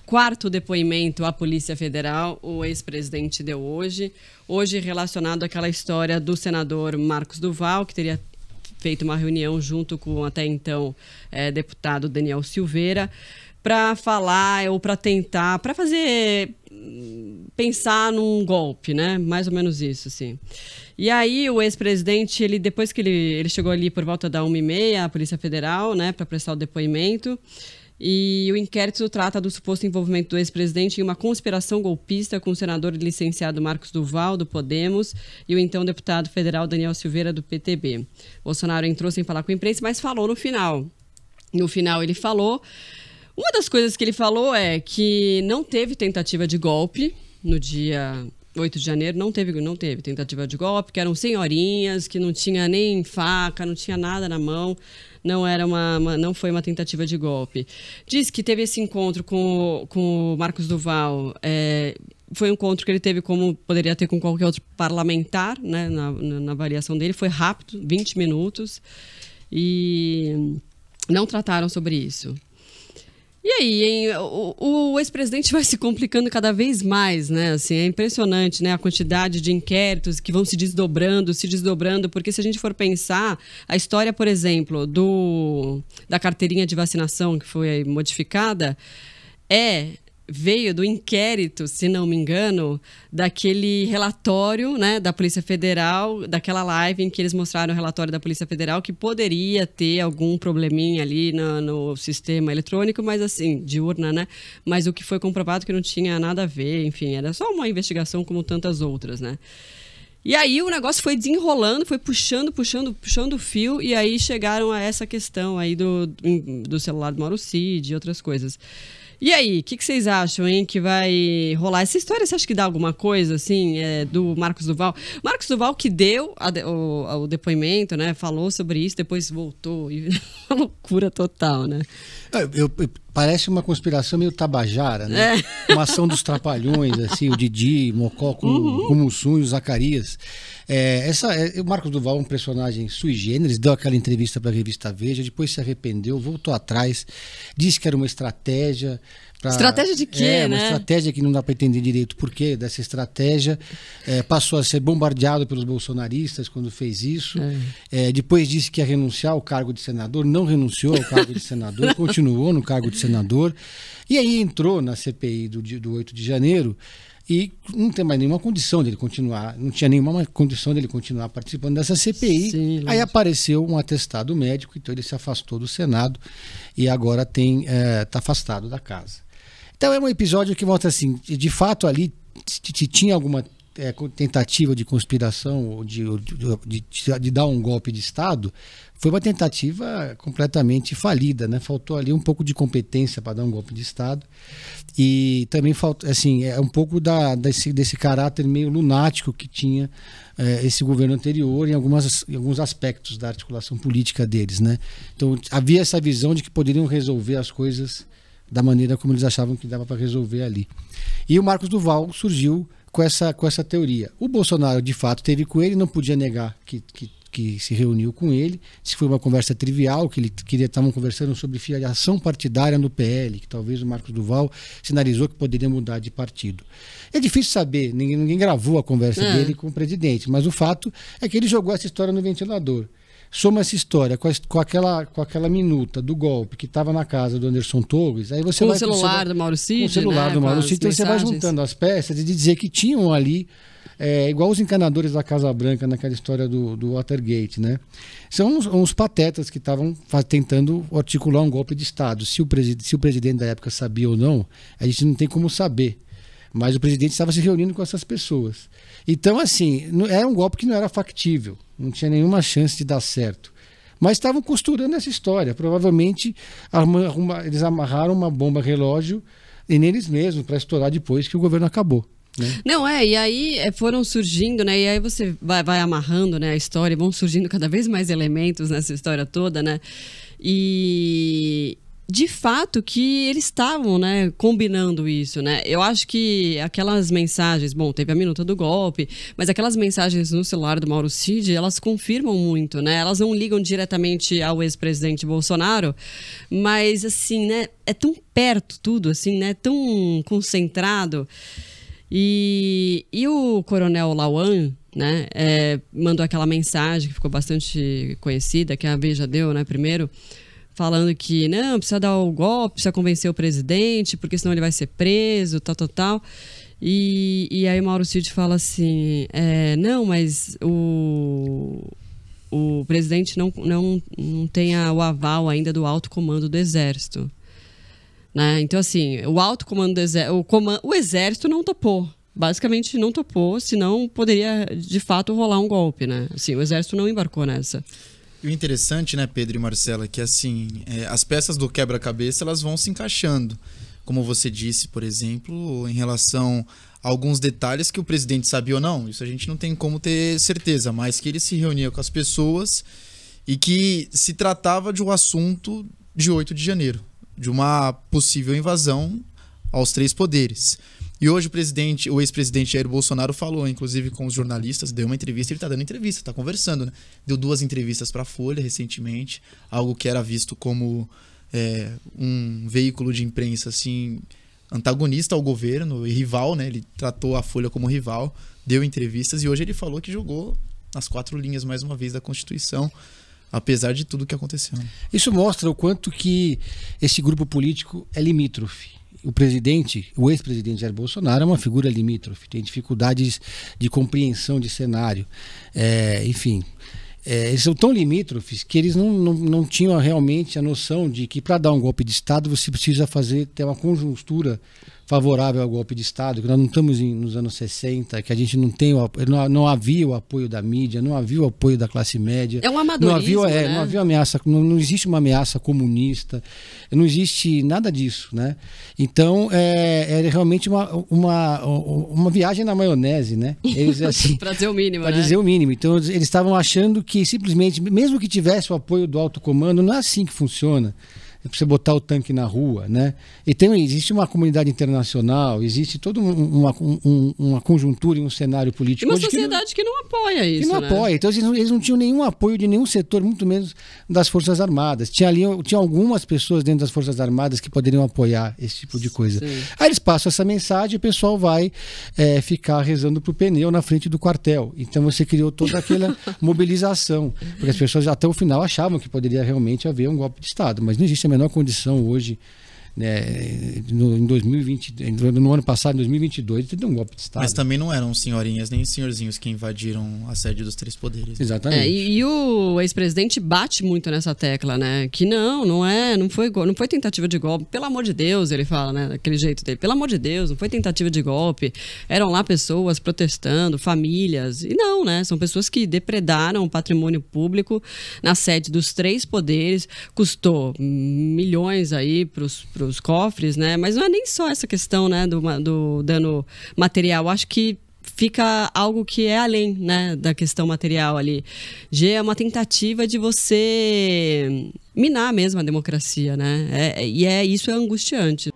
quarto depoimento à Polícia Federal, o ex-presidente deu hoje relacionado àquela história do senador Marcos Duval, que teria feito uma reunião junto com até então deputado Daniel Silveira, para falar ou para tentar, para fazer pensar num golpe, né? Mais ou menos isso, assim. E aí o ex-presidente, depois que ele chegou ali por volta da 1h30, a Polícia Federal, né, para prestar o depoimento, e o inquérito trata do suposto envolvimento do ex-presidente em uma conspiração golpista com o senador licenciado Marcos Duval, do Podemos, e o então deputado federal Daniel Silveira, do PTB. Bolsonaro entrou sem falar com a imprensa, mas falou no final. No final ele falou... Uma das coisas que ele falou é que não teve tentativa de golpe no dia 8 de janeiro, não teve tentativa de golpe, que eram senhorinhas, que não tinha nem faca, não tinha nada na mão, não foi uma tentativa de golpe. Diz que teve esse encontro com o Marcos Duval, foi um encontro que ele teve como poderia ter com qualquer outro parlamentar, né, na avaliação dele, foi rápido, 20 minutos, e não trataram sobre isso. E aí, hein, o ex-presidente vai se complicando cada vez mais, né? Assim, é impressionante, né? A quantidade de inquéritos que vão se desdobrando, porque se a gente for pensar, a história, por exemplo, da carteirinha de vacinação que foi modificada, veio do inquérito, se não me engano, daquele relatório, né, da Polícia Federal, daquela live em que eles mostraram o relatório da Polícia Federal que poderia ter algum probleminha ali no sistema eletrônico, mas assim, de urna, né? Mas o que foi comprovado que não tinha nada a ver, enfim, era só uma investigação como tantas outras, né? E aí o negócio foi desenrolando, foi puxando o fio, e aí chegaram a essa questão aí do celular do Mauro Cid e outras coisas. E aí, o que vocês acham, hein, que vai rolar? Essa história, você acha que dá alguma coisa, assim, do Marcos Duval? Marcos Duval que deu o depoimento, né, falou sobre isso, depois voltou, e uma loucura total, né? Parece uma conspiração meio tabajara, né? Uma ação dos trapalhões, assim, o Didi, Mocó com o Mussum e o Zacarias. O Marcos Duval é um personagem sui generis, deu aquela entrevista para a revista Veja, depois se arrependeu, voltou atrás, disse que era uma estratégia. Estratégia de quê, né? Uma estratégia que não dá para entender direito o porquê dessa estratégia. Passou a ser bombardeado pelos bolsonaristas quando fez isso. Depois disse que ia renunciar ao cargo de senador, não renunciou ao cargo de senador, continuou no cargo de senador. E aí entrou na CPI do 8 de janeiro e não tem mais nenhuma condição dele continuar, não tinha nenhuma condição dele continuar participando dessa CPI. Sim, aí apareceu um atestado médico, então ele se afastou do Senado e agora está afastado da casa. Então é um episódio que mostra assim, de fato ali tinha alguma tentativa de conspiração ou de dar um golpe de Estado, foi uma tentativa completamente falida, né? Faltou ali um pouco de competência para dar um golpe de Estado e também falta, assim, um pouco desse caráter meio lunático que tinha esse governo anterior em alguns aspectos da articulação política deles, né? Então havia essa visão de que poderiam resolver as coisas da maneira como eles achavam que dava para resolver ali. E o Marcos Duval surgiu com essa teoria. O Bolsonaro, de fato, esteve com ele, não podia negar que se reuniu com ele, disse que foi uma conversa trivial, que estavam conversando sobre filiação partidária no PL, que talvez o Marcos Duval sinalizou que poderia mudar de partido. É difícil saber, ninguém gravou a conversa dele com o presidente, mas o fato é que ele jogou essa história no ventilador. Soma essa história com aquela minuta do golpe que estava na casa do Anderson Torres, aí você com vai... o celular do Mauro Cid, com o celular do Mauro Cid, então você vai juntando as peças e dizer que tinham ali, igual os encanadores da Casa Branca naquela história do Watergate, né? São uns patetas que estavam tentando articular um golpe de Estado. Se o presidente da época sabia ou não, a gente não tem como saber. Mas o presidente estava se reunindo com essas pessoas. Então, assim, era um golpe que não era factível, não tinha nenhuma chance de dar certo. Mas estavam costurando essa história. Provavelmente eles amarraram uma bomba relógio neles mesmos para estourar depois que o governo acabou. Né? Não, e aí foram surgindo, né? E aí você vai amarrando, né, a história, vão surgindo cada vez mais elementos nessa história toda, né? E de fato que eles estavam, né, combinando isso, né? Eu acho que aquelas mensagens, bom, teve a minuta do golpe, mas aquelas mensagens no celular do Mauro Cid, elas confirmam muito, né? Elas não ligam diretamente ao ex-presidente Bolsonaro, mas assim, né, é tão perto tudo, assim, né, tão concentrado. E o Coronel Lawand, né, mandou aquela mensagem que ficou bastante conhecida, que a Veja deu, né, primeiro, falando que não, precisa dar o golpe, precisa convencer o presidente, porque senão ele vai ser preso, tal. E aí o Mauro Cid fala assim, não, mas o presidente não tem o aval ainda do alto comando do Exército. Né? Então, assim, o alto comando do Exército, o Exército não topou. Basicamente não topou, senão poderia, de fato, rolar um golpe, né? Assim, o Exército não embarcou nessa. E o interessante, né, Pedro e Marcela, é que assim, as peças do quebra-cabeça elas vão se encaixando. Como você disse, por exemplo, em relação a alguns detalhes que o presidente sabia ou não, isso a gente não tem como ter certeza, mas que ele se reunia com as pessoas e que se tratava de um assunto de 8 de janeiro, de uma possível invasão aos 3 poderes. E hoje o ex-presidente Jair Bolsonaro falou, inclusive com os jornalistas, deu uma entrevista, ele está dando entrevista, está conversando, né? Deu 2 entrevistas para a Folha recentemente, algo que era visto como um veículo de imprensa assim, antagonista ao governo e rival, né? Ele tratou a Folha como rival, deu entrevistas e hoje ele falou que jogou nas 4 linhas mais uma vez da Constituição, apesar de tudo que aconteceu. Isso mostra o quanto que esse grupo político é limítrofe. O ex-presidente Jair Bolsonaro é uma figura limítrofe, tem dificuldades de compreensão de cenário. Enfim, eles são tão limítrofes que eles não tinham realmente a noção de que para dar um golpe de Estado você precisa ter uma conjuntura favorável ao golpe de Estado, que nós não estamos nos anos 60, que a gente não havia o apoio da mídia, não havia o apoio da classe média. É um amadorismo, né? Não havia ameaça, não existe uma ameaça comunista, não existe nada disso, né? Então, é realmente uma viagem na maionese, né? Eles, assim, para dizer o mínimo, para dizer o mínimo. Então, eles estavam achando que simplesmente, mesmo que tivesse o apoio do alto comando, não é assim que funciona. É para você botar o tanque na rua, né? Então existe uma comunidade internacional, existe toda uma conjuntura e um cenário político. E uma sociedade que não apoia isso, que não apoia. Então eles não tinham nenhum apoio de nenhum setor, muito menos das Forças Armadas. Tinha algumas pessoas dentro das Forças Armadas que poderiam apoiar esse tipo de coisa. Sim. Aí eles passam essa mensagem e o pessoal vai ficar rezando pro pneu na frente do quartel. Então você criou toda aquela mobilização, porque as pessoas até o final achavam que poderia realmente haver um golpe de Estado, mas não existe a menor condição hoje, né, no ano passado, em 2022, de ter um golpe de Estado. Mas também não eram senhorinhas nem senhorzinhos que invadiram a sede dos 3 poderes. Exatamente. E o ex-presidente bate muito nessa tecla, né? Que não foi tentativa de golpe. Pelo amor de Deus, ele fala, né? Daquele jeito dele. Pelo amor de Deus, não foi tentativa de golpe. Eram lá pessoas protestando, famílias. E não, né? São pessoas que depredaram o patrimônio público na sede dos 3 poderes. Custou milhões aí pros cofres, né? Mas não é nem só essa questão, né, do dano material. Acho que fica algo que é além, né, da questão material ali. Já é uma tentativa de você minar mesmo a democracia, né? Isso é angustiante.